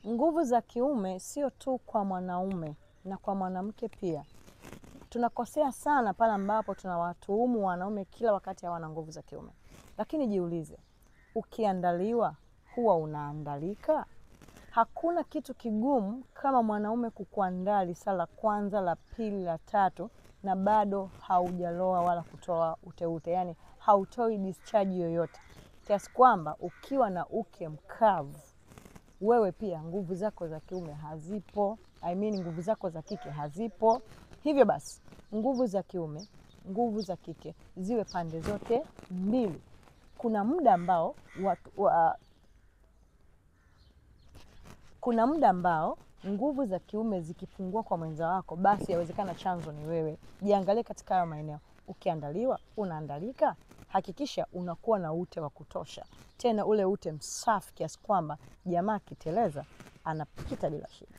Nguvu za kiume sio tu kwa mwanaume na kwa mwanamke pia. Tunakosea sana pale ambapo tunawatuhumu wanaume kila wakati hawana nguvu za kiume. Lakini jiulize, ukiandaliwa huwa unaandalika? Hakuna kitu kigumu kama mwanaume kukuandaa lisaa la kwanza, la pili, la tatu na bado haujaloa wala kutoa uteute, yani hautoi discharge yoyote. Kiasi kwamba ukiwa na uke mkavu, wewe pia nguvu zako za kiume hazipo, nguvu zako za kike hazipo. Hivyo basi, nguvu za kiume, nguvu za kike ziwe pande zote mbili. Kuna muda ambao nguvu za kiume zikipungua kwa mwenza wako, basi yawezekana chanzo ni wewe. Jiangalie katika hayo maeneo. Ukiandaliwa, unaandalika, hakikisha unakuwa na ute wa kutosha. Tena ule ute msafi kiasi kwamba jamaa akiteleza anapita bila shida.